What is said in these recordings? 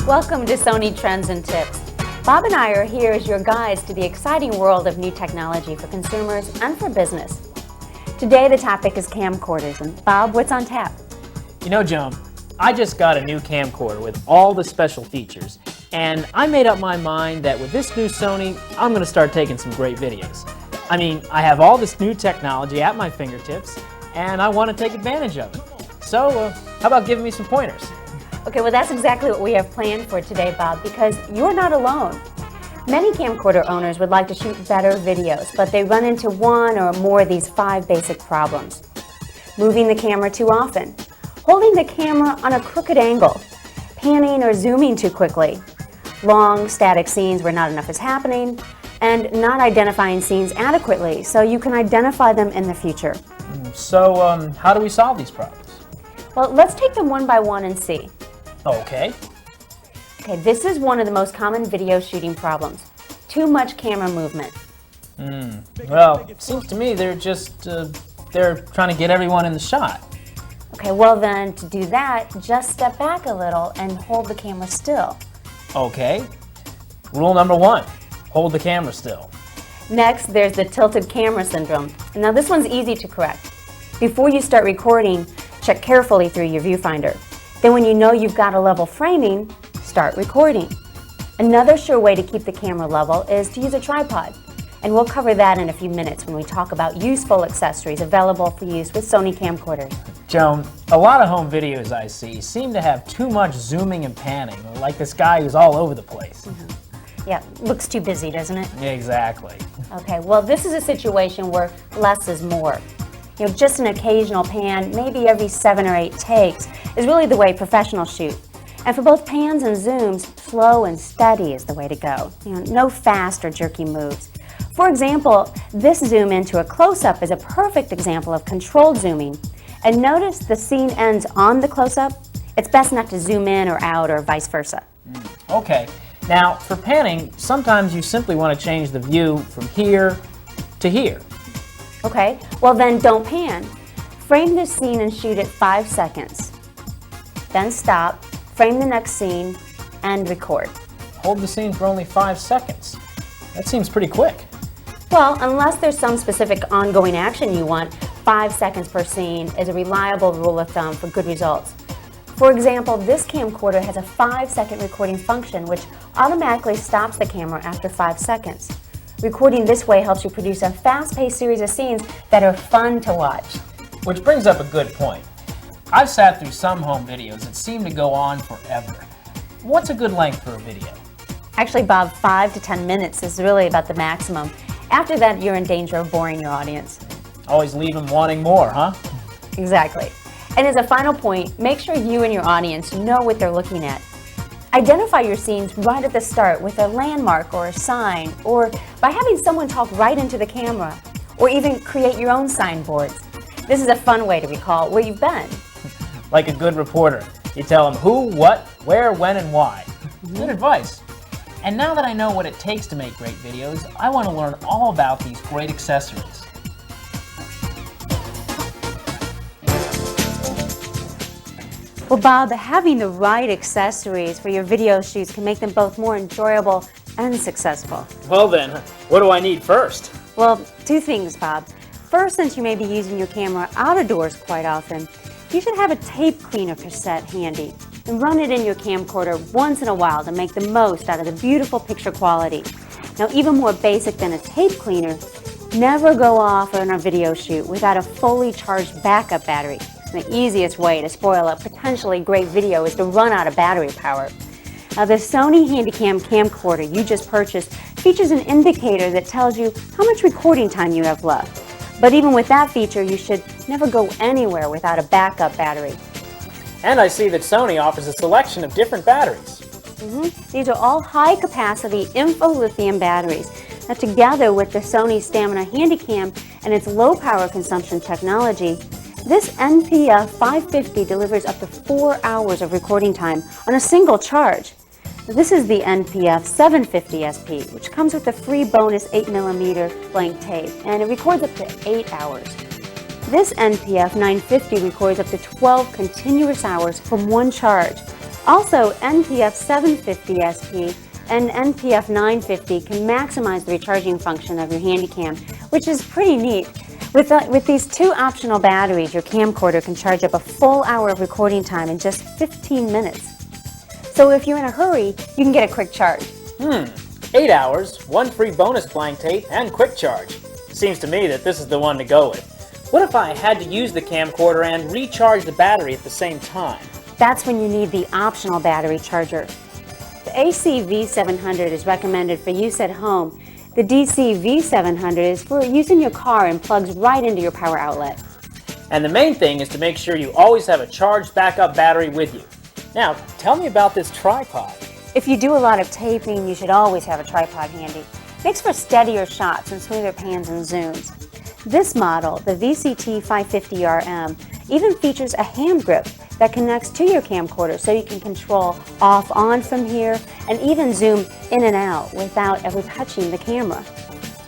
Welcome to Sony Trends and Tips. Bob and I are here as your guides to the exciting world of new technology for consumers and for business. Today the topic is camcorders, and Bob, what's on tap? You know, Joan, I just got a new camcorder with all the special features, and I made up my mind that with this new Sony, I'm going to start taking some great videos. I mean, I have all this new technology at my fingertips, and I want to take advantage of it. So, how about giving me some pointers? Okay, well that's exactly what we have planned for today, Bob, because you're not alone. Many camcorder owners would like to shoot better videos, but they run into one or more of these 5 basic problems. Moving the camera too often, holding the camera on a crooked angle, panning or zooming too quickly, long static scenes where not enough is happening, and not identifying scenes adequately so you can identify them in the future. So, how do we solve these problems? Well, let's take them one by one and see. Okay. Okay, this is one of the most common video shooting problems. Too much camera movement. Well, it seems to me they're just, they're trying to get everyone in the shot. Okay, well then, to do that, just step back a little and hold the camera still. Okay. Rule number 1, hold the camera still. Next, there's the tilted camera syndrome. And now this one's easy to correct. Before you start recording, check carefully through your viewfinder. Then when you know you've got a level framing, start recording. Another sure way to keep the camera level is to use a tripod. And we'll cover that in a few minutes when we talk about useful accessories available for use with Sony camcorders. Joan, a lot of home videos I see seem to have too much zooming and panning, like this guy who's all over the place. Yeah, looks too busy, doesn't it? Exactly. Okay, well this is a situation where less is more. You know, just an occasional pan, maybe every 7 or 8 takes, is really the way professionals shoot. And for both pans and zooms, slow and steady is the way to go. You know, no fast or jerky moves. For example, this zoom into a close-up is a perfect example of controlled zooming. And notice the scene ends on the close-up. It's best not to zoom in or out or vice versa. Okay. Now, for panning, sometimes you simply want to change the view from here to here. Okay, well then don't pan. Frame this scene and shoot it 5 seconds. Then stop, frame the next scene, and record. Hold the scene for only 5 seconds. That seems pretty quick. Well, unless there's some specific ongoing action you want, 5 seconds per scene is a reliable rule of thumb for good results. For example, this camcorder has a 5-second recording function which automatically stops the camera after 5 seconds. Recording this way helps you produce a fast-paced series of scenes that are fun to watch. Which brings up a good point. I've sat through some home videos that seem to go on forever. What's a good length for a video? Actually, Bob, 5 to 10 minutes is really about the maximum. After that, you're in danger of boring your audience. Always leave them wanting more, huh? Exactly. And as a final point, make sure you and your audience know what they're looking at. Identify your scenes right at the start with a landmark or a sign, or by having someone talk right into the camera, or even create your own signboards. This is a fun way to recall where you've been. Like a good reporter, you tell them who, what, where, when, and why. Good advice. And now that I know what it takes to make great videos, I want to learn all about these great accessories. Well, Bob, having the right accessories for your video shoots can make them both more enjoyable and successful. Well then, what do I need first? Well, 2 things, Bob. First, since you may be using your camera out of doors quite often, you should have a tape cleaner cassette handy and run it in your camcorder once in a while to make the most out of the beautiful picture quality. Now, even more basic than a tape cleaner, never go off on a video shoot without a fully charged backup battery. The easiest way to spoil a potentially great video is to run out of battery power. Now, the Sony Handycam camcorder you just purchased features an indicator that tells you how much recording time you have left. But even with that feature, you should never go anywhere without a backup battery. And I see that Sony offers a selection of different batteries. These are all high-capacity info-lithium batteries. Now, together with the Sony Stamina Handycam and its low-power consumption technology, this NPF 550 delivers up to 4 hours of recording time on a single charge. This is the NPF 750 SP, which comes with a free bonus 8mm blank tape, and it records up to 8 hours. This NPF 950 records up to 12 continuous hours from one charge, Also, NPF 750 SP and NPF 950 can maximize the recharging function of your Handycam, which is pretty neat. With these two optional batteries, your camcorder can charge up a full hour of recording time in just 15 minutes. So if you're in a hurry, you can get a quick charge. 8 hours, 1 free bonus blank tape, and quick charge. Seems to me that this is the one to go with. What if I had to use the camcorder and recharge the battery at the same time? That's when you need the optional battery charger. The AC V700 is recommended for use at home. The DC V700 is for use in your car and plugs right into your power outlet. And the main thing is to make sure you always have a charged backup battery with you. Now, tell me about this tripod. If you do a lot of taping, you should always have a tripod handy. Makes for steadier shots and smoother pans and zooms. This model, the VCT 550RM, even features a hand grip that connects to your camcorder so you can control off-on from here and even zoom in and out without ever touching the camera.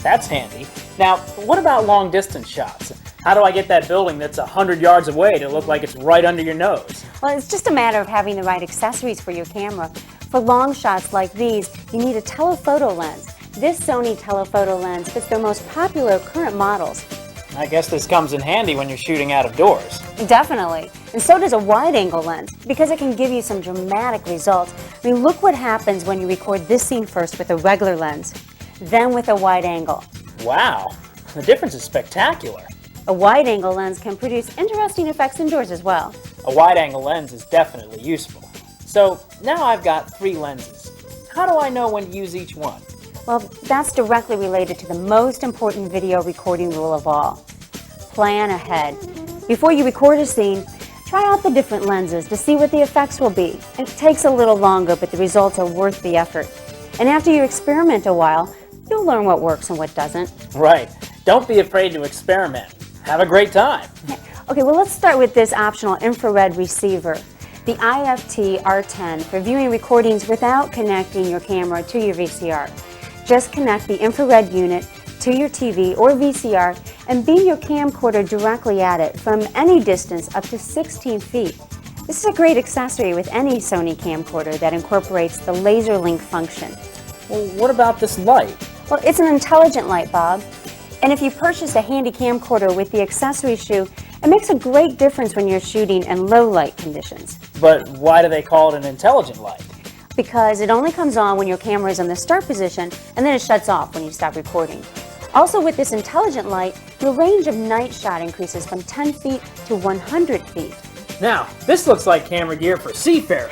That's handy. Now, what about long-distance shots? How do I get that building that's 100 yards away to look like it's right under your nose? Well, it's just a matter of having the right accessories for your camera. For long shots like these, you need a telephoto lens. This Sony telephoto lens fits their most popular current models. I guess this comes in handy when you're shooting out of doors. Definitely. And so does a wide-angle lens, because it can give you some dramatic results. I mean, look what happens when you record this scene first with a regular lens, then with a wide angle. Wow, the difference is spectacular. A wide-angle lens can produce interesting effects indoors as well. A wide-angle lens is definitely useful. So now I've got 3 lenses. How do I know when to use each one? Well, that's directly related to the most important video recording rule of all. Plan ahead. Before you record a scene, try out the different lenses to see what the effects will be. It takes a little longer, but the results are worth the effort. And after you experiment a while, you'll learn what works and what doesn't. Right. Don't be afraid to experiment. Have a great time. Okay, well, let's start with this optional infrared receiver, the IFT R10, for viewing recordings without connecting your camera to your VCR. Just connect the infrared unit to your TV or VCR and beam your camcorder directly at it from any distance up to 16 feet. This is a great accessory with any Sony camcorder that incorporates the laser link function. Well, what about this light? Well, it's an intelligent light, Bob. And if you purchase a handy camcorder with the accessory shoe, it makes a great difference when you're shooting in low light conditions. But why do they call it an intelligent light? Because it only comes on when your camera is in the start position and then it shuts off when you stop recording. Also, with this intelligent light, your range of night shot increases from 10 feet to 100 feet. Now, this looks like camera gear for seafarers.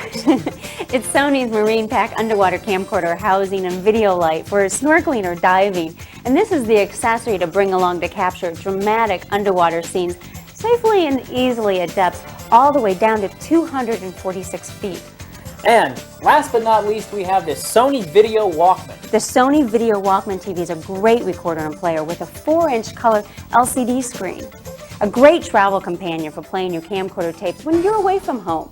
It's Sony's Marine Pack underwater camcorder housing and video light for snorkeling or diving. And this is the accessory to bring along to capture dramatic underwater scenes safely and easily at depths all the way down to 246 feet. And last but not least, we have this Sony Video Walkman. The Sony Video Walkman TV is a great recorder and player with a 4-inch color LCD screen. A great travel companion for playing your camcorder tapes when you're away from home.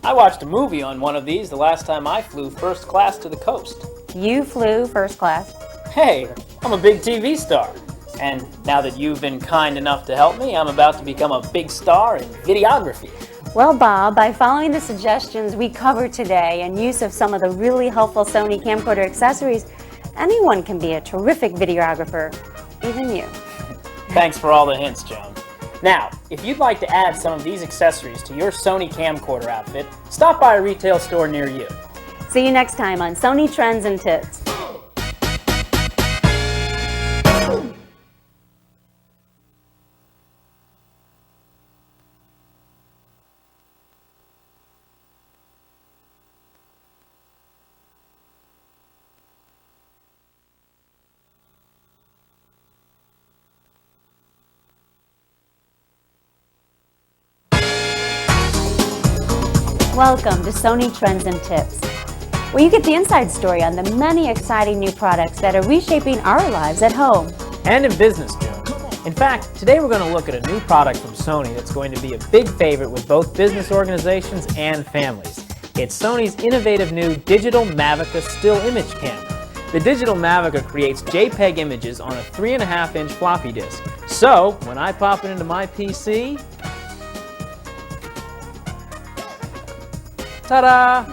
I watched a movie on one of these the last time I flew first class to the coast. You flew first class. Hey, I'm a big TV star. And now that you've been kind enough to help me, I'm about to become a big star in videography. Well, Bob, by following the suggestions we covered today and use of some of the really helpful Sony camcorder accessories, anyone can be a terrific videographer, even you. Thanks for all the hints, Joan. Now, if you'd like to add some of these accessories to your Sony camcorder outfit, stop by a retail store near you. See you next time on Sony Trends and Tips. Welcome to Sony Trends and Tips, where you get the inside story on the many exciting new products that are reshaping our lives at home. And in business, Joan. In fact, today we're going to look at a new product from Sony that's going to be a big favorite with both business organizations and families. It's Sony's innovative new Digital Mavica Still Image Camera. The Digital Mavica creates JPEG images on a 3.5-inch floppy disk. So, when I pop it into my PC, Ta-da!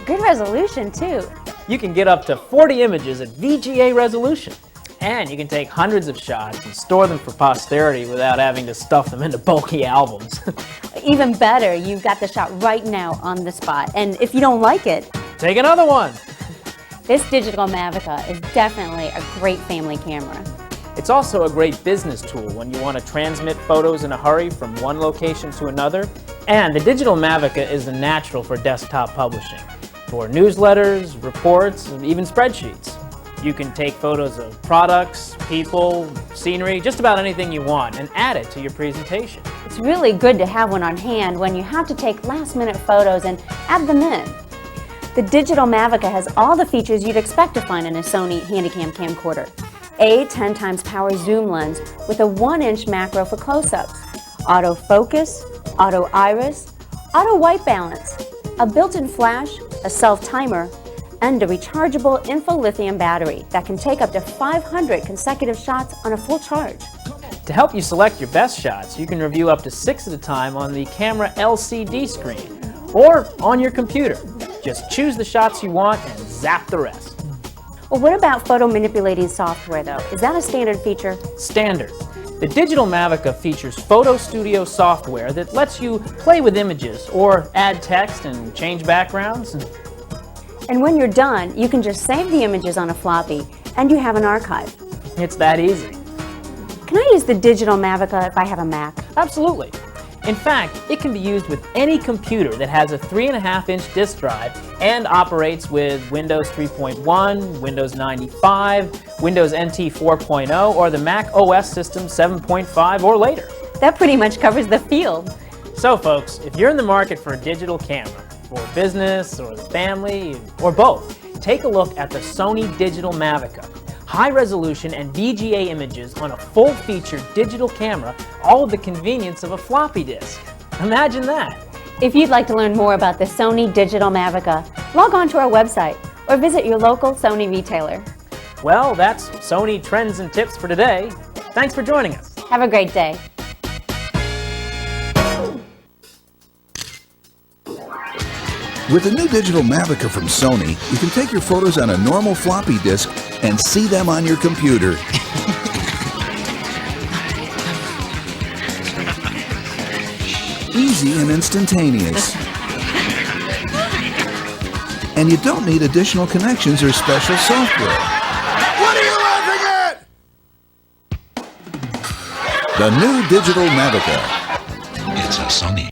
Good resolution, too. You can get up to 40 images at VGA resolution. And you can take hundreds of shots and store them for posterity without having to stuff them into bulky albums. Even better, you've got the shot right now on the spot. And if you don't like it, Take another one! this digital Mavica is definitely a great family camera. It's also a great business tool when you want to transmit photos in a hurry from one location to another. And the digital Mavica is the natural for desktop publishing, for newsletters, reports, and even spreadsheets. You can take photos of products, people, scenery, just about anything you want, and add it to your presentation. It's really good to have one on hand when you have to take last-minute photos and add them in. The digital Mavica has all the features you'd expect to find in a Sony Handycam camcorder. A 10 times power zoom lens with a 1-inch macro for close-ups, autofocus, auto iris, auto white balance, a built-in flash, a self-timer, and a rechargeable InfoLithium battery that can take up to 500 consecutive shots on a full charge. To help you select your best shots, you can review up to 6 at a time on the camera LCD screen or on your computer. Just choose the shots you want and zap the rest. Well, what about photo manipulating software, though? Is that a standard feature? Standard. The digital Mavica features Photo Studio software that lets you play with images or add text and change backgrounds. And when you're done, you can just save the images on a floppy and you have an archive. It's that easy. Can I use the digital Mavica if I have a Mac? Absolutely. In fact, it can be used with any computer that has a 3.5-inch disk drive and operates with Windows 3.1, Windows 95, Windows NT 4.0, or the Mac OS system 7.5 or later. That pretty much covers the field. So folks, if you're in the market for a digital camera, for business or the family, or both, take a look at the Sony Digital Mavica. High resolution and VGA images on a full-featured digital camera, all with the convenience of a floppy disk. Imagine that! If you'd like to learn more about the Sony Digital Mavica, log on to our website or visit your local Sony retailer. Well, that's Sony Trends and Tips for today. Thanks for joining us. Have a great day. With the new digital Mavica from Sony, you can take your photos on a normal floppy disk and see them on your computer. Easy and instantaneous. And you don't need additional connections or special software. What are you laughing at? The new digital Mavica. It's a Sony.